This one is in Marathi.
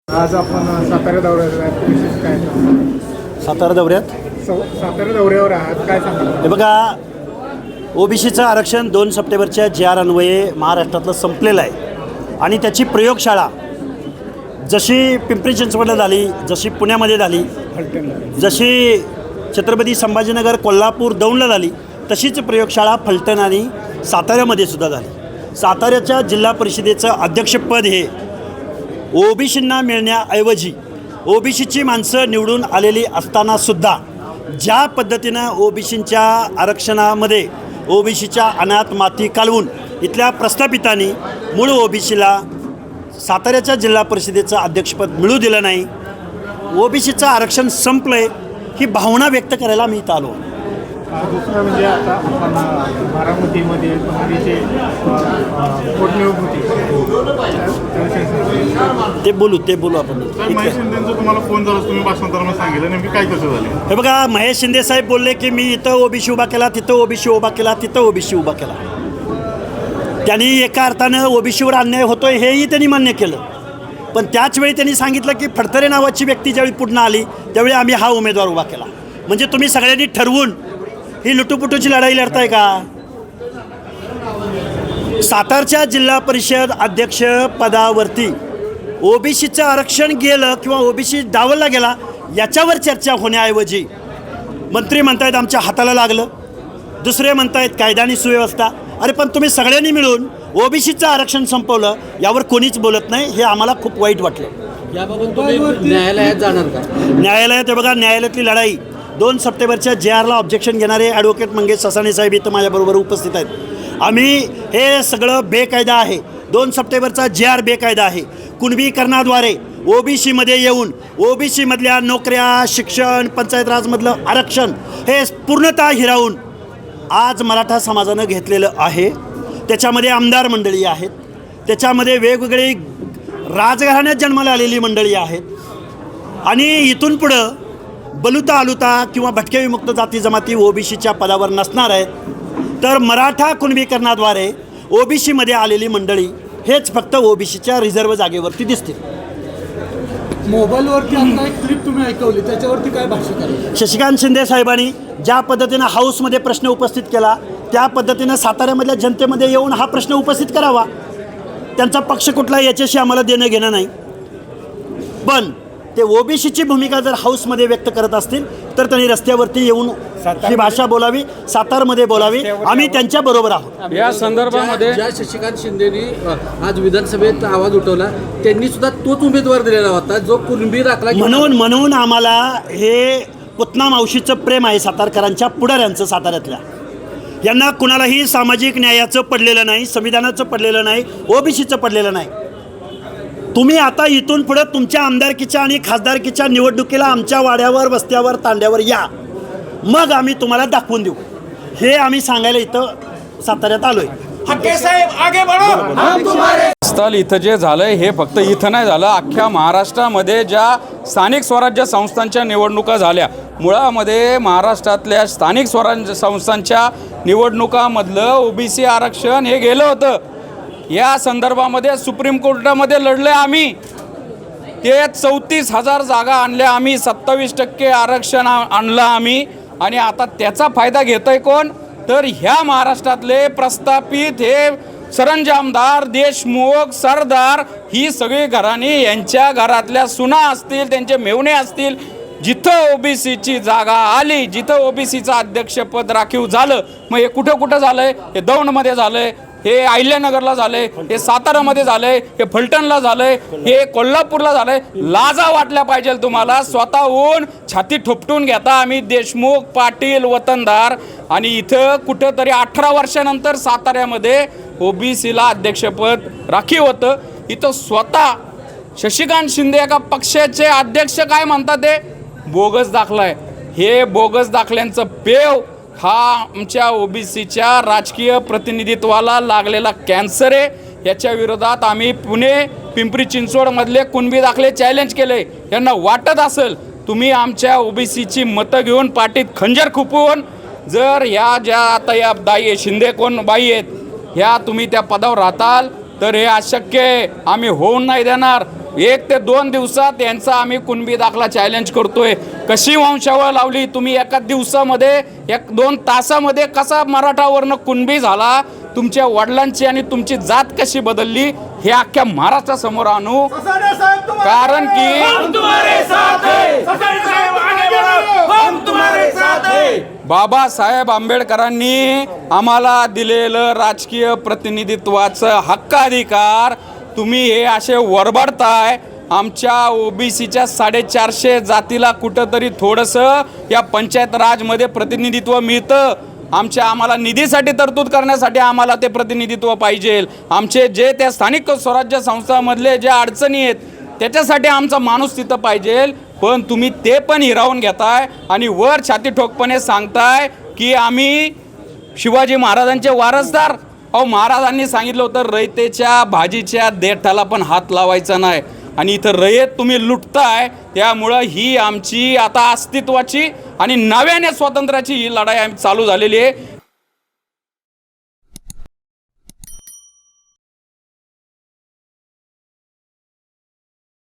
आज आपण सातारा दौऱ्यावर आहात, विशेष काय सातारा दौऱ्यात सातारा दौऱ्यावर आहात, काय सांगा? हे बघा, ओबीसीचं आरक्षण 2 सप्टेंबरच्या JR अन्वये महाराष्ट्रातलं संपलेलं आहे आणि त्याची प्रयोगशाळा जशी पिंपरी चिंचवडला झाली, जशी पुण्यामध्ये झाली, जशी छत्रपती संभाजीनगर कोल्हापूर दौंडला झाली, तशीच प्रयोगशाळा फलटण आणि साताऱ्यामध्ये सुद्धा झाली. साताऱ्याच्या जिल्हा परिषदेचं अध्यक्षपद हे ओबीसींना मिळण्याऐवजी ओबीसीची माणसं निवडून आलेली असतानासुद्धा ज्या पद्धतीनं ओबीसींच्या आरक्षणामध्ये ओबीसीच्या अनाथ माती कालवून इथल्या प्रस्थापितांनी मूळ ओबीसीला साताऱ्याच्या जिल्हा परिषदेचं अध्यक्षपद मिळू दिलं नाही, ओबीसीचं आरक्षण संपलं आहे, ही भावना व्यक्त करायला मी इथं आलो. दुसरं म्हणजे आता आपण बारामतीमध्ये पोटनिवडणूक होती, ते बोलू आपण. महेश शिंदेंचा तुम्हाला फोन झाला, तुम्ही भाषणांतर सांगितलं नेमकी काय कसं झालं? हे बघा, महेश शिंदे साहेब बोलले की मी इथं ओबीसी उभा केला, तिथं ओबीसी उभा केला, तिथं ओबीसी उभा केला. त्यांनी एका अर्थानं ओबीसीवर अन्याय होतोय हेही त्यांनी मान्य केलं, पण त्याचवेळी त्यांनी सांगितलं की फडतरे नावाची व्यक्ती ज्यावेळी पुढनं आली त्यावेळी आम्ही हा उमेदवार उभा केला. म्हणजे तुम्ही सगळ्यांनी ठरवून ही लुटूपुटूची लढाई लढताय का? सातारच्या जिल्हा परिषद अध्यक्ष पदावरती ओबीसीचं आरक्षण गेलं किंवा ओबीसी डावलला गेला याच्यावर चर्चा होण्याऐवजी मंत्री म्हणतायत आमच्या हाताला लागलं, दुसरे म्हणतायत कायदा आणि सुव्यवस्था. अरे पण तुम्ही सगळ्यांनी मिळून ओबीसीचं आरक्षण संपवलं, यावर कोणीच बोलत नाही, हे आम्हाला खूप वाईट वाटलं. याबाबत तुम्ही न्यायालयात जाणार का? न्यायालयात हे बघा, न्यायालयातली लढाई 2 सप्टेंबरच्या JRला ऑब्जेक्शन घेणारे ॲडव्होकेट मंगेश ससाणे साहेब इथं माझ्याबरोबर उपस्थित आहेत. आम्ही हे सगळं बेकायदा आहे, 2 सप्टेंबरचा JR बेकायदा आहे. कुणबीकरणाद्वारे ओबीसीमध्ये येऊन ओबीसीमधल्या नोकऱ्या, शिक्षण, पंचायत राजमधलं आरक्षण हे पूर्णतः हिरावून आज मराठा समाजानं घेतलेलं आहे. त्याच्यामध्ये आमदार मंडळी आहेत, त्याच्यामध्ये वेगवेगळी राजघराण्यात जन्माला आलेली मंडळी आहेत आणि इथून पुढं बलुता आलुता किंवा भटके विमुक्त जाती जमाती ओबीसीच्या पदावर नसणार आहेत. तर मराठा कुणबीकरणाद्वारे ओबीसीमध्ये आलेली मंडळी हेच फक्त ओबीसीच्या रिझर्व्ह जागेवरती दिसतील. मोबाईलवरती आता एक क्लिप तुम्ही ऐकवली, त्याच्यावरती काय भाष्य करा? शशिकांत शिंदे साहेबांनी ज्या पद्धतीनं हाऊसमध्ये प्रश्न उपस्थित केला त्या पद्धतीनं साताऱ्यामधल्या जनतेमध्ये येऊन हा प्रश्न उपस्थित करावा. त्यांचा पक्ष कुठला याच्याशी आम्हाला देणं घेणं नाही, पण ते ओबीसीची भूमिका जर हाऊसमध्ये व्यक्त करत असतील तर त्यांनी रस्त्यावरती येऊन ही भाषा बोलावी, सातारमध्ये बोलावी. आम्ही त्यांच्याबरोबर आहोत. या संदर्भामध्ये ज्या शशिकांत शिंदेनी आज विधानसभेत आवाज उठवला, त्यांनी सुद्धा तोच उमेदवार दिलेला होता जो कुणबी दाखला. म्हणून आम्हाला हे पुतना मावशीचं प्रेम आहे सातारकरांच्या पुढाऱ्यांचं. साताऱ्यातल्या यांना कुणालाही सामाजिक न्यायाचं पडलेलं नाही, संविधानाचं पडलेलं नाही, ओबीसीचं पडलेलं नाही. तुम्ही आता इथून पुढे तुमच्या आमदारकीच्या आणि खासदारकीच्या निवडणुकीला आमच्या वाड्यावर, वस्त्यावर, तांड्यावर या, मग आम्ही तुम्हाला दाखवून देऊ. हे आम्ही सांगायला इथं साताऱ्यात आलोय. स्थल इथं जे झालंय हे फक्त इथं नाही झालं, अख्ख्या महाराष्ट्रामध्ये ज्या स्थानिक स्वराज्य संस्थांच्या निवडणुका झाल्या, मुळामध्ये महाराष्ट्रातल्या स्थानिक स्वराज्य संस्थांच्या निवडणुकामधलं ओबीसी आरक्षण हे गेलं होतं. या संदर्भामध्ये सुप्रीम कोर्टामध्ये लढले आम्ही, ते 34,000 जागा आणल्या आम्ही, 27% आरक्षण आणलं आम्ही. आणि आता त्याचा फायदा घेतोय कोण? तर ह्या महाराष्ट्रातले प्रस्थापित हे सरंजामदार, देशमुख, सरदार, ही सगळी घराणी, यांच्या घरातल्या सुना असतील, त्यांचे मेवणे असतील, जिथं ओबीसीची जागा आली, जिथं ओबीसीचं अध्यक्षपद राखीव झालं, मग हे कुठं कुठं झालं आहे? हे दौंडमध्ये झालं आहे, हे अहिल्यानगरला झालं आहे, हे सातारामध्ये झालं आहे, हे फलटणला झालं आहे, हे कोल्हापूरला झालं आहे. लाजा वाटल्या पाहिजे तुम्हाला. स्वतःहून छाती ठोपटून घेता आम्ही देशमुख, पाटील, वतनदार, आणि इथं कुठंतरी 18 वर्षानंतर साताऱ्यामध्ये ओबीसीला अध्यक्षपद राखीव होतं. इथं स्वतः शशिकांत शिंदे एका पक्षाचे अध्यक्ष काय म्हणतात, ते बोगस दाखला आहे. हे बोगस दाखल्यांचं पेव हा आमच्या ओबीसीच्या राजकीय प्रतिनिधित्वाला लागलेला कॅन्सर आहे. याच्या विरोधात आम्ही पुणे, पिंपरी चिंचवडमधले कुणबी दाखले चॅलेंज केले. यांना वाटत असेल तुम्ही आमच्या ओबीसीची मतं घेऊन पाठीत खंजर खुपवून जर ह्या ज्या आता या दाई शिंदे कोण बाई आहेत ह्या तुम्ही त्या पदावर राहताल तर हे अशक्य आहे, आम्ही होऊन नाही देणार. 1 ते 2 दिवसात यांचा आम्ही कुणबी दाखला चॅलेंज करतोय. कशी वंशावळ लावली तुम्ही एका दिवसामध्ये, 1-2 तासामध्ये कसा मराठा वर्ण कुणबी झाला, तुमच्या वडिलांची आणि तुमची जात कशी बदलली हे अख्ख्या महाराष्ट्रासमोर आणू. कारण की बाबासाहेब आंबेडकरांनी आम्हाला दिलेलं राजकीय प्रतिनिधित्वाचं हक्काधिकार तुम्ही हे असे वरबडताय. आमच्या ओबीसीच्या 450 जातीला कुठंतरी थोडंसं या पंचायत राजमध्ये प्रतिनिधित्व मिळतं. आम्हाला निधीसाठी तरतूद करण्यासाठी आम्हाला ते प्रतिनिधित्व पाहिजे. आमचे जे त्या स्थानिक स्वराज्य संस्थांमधले ज्या अडचणी आहेत त्याच्यासाठी आमचा माणूस तिथं पाहिजे. पण तुम्ही ते पण हिरावून घेताय आणि वर छाती ठोकपणे सांगताय की आम्ही शिवाजी महाराजांचे वारसदार. अहो, महाराजांनी सांगितलं होतं रयतेच्या भाजीच्या देठाला पण हात लावायचा नाही, आणि इथं रयत तुम्ही लुटताय. त्यामुळं ही आमची आता अस्तित्वाची आणि नव्याने स्वातंत्र्याची ही लढाई चालू झालेली आहे.